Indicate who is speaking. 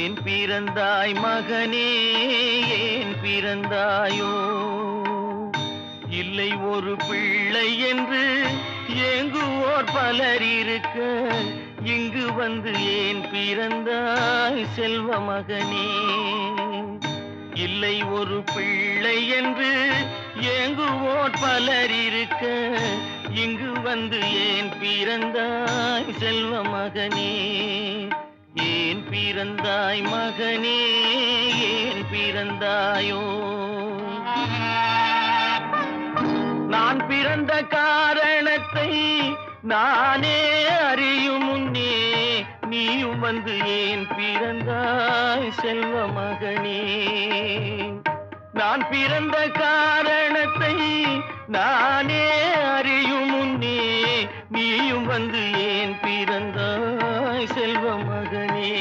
Speaker 1: ஏன் பிறந்தாய் மகனே, ஏன் பிறந்தாயோ? இல்லை ஒரு பிள்ளை என்று ஏங்குவோர் பலர் இருக்க, இங்கு வந்து ஏன் பிறந்தாய் செல்வ மகனே? இல்லை ஒரு பிள்ளை என்று ஏங்குவோர் பலர் இருக்க, இங்கு வந்து ஏன் பிறந்தாய் செல்வ மகனே? ஏன் பிறந்தாய் மகனே, ஏன் பிறந்தாயோ? நான் பிறந்த காரணத்தை நானே அறியும் முன்னே, நீயும் வந்து ஏன் பிறந்தாய் செல்வ மகனே? நான் பிறந்த காரணத்தை நானே அறியும் முன்னே, நீயும் வந்து ஏன் பிறந்தாய் செல்வ மகனே?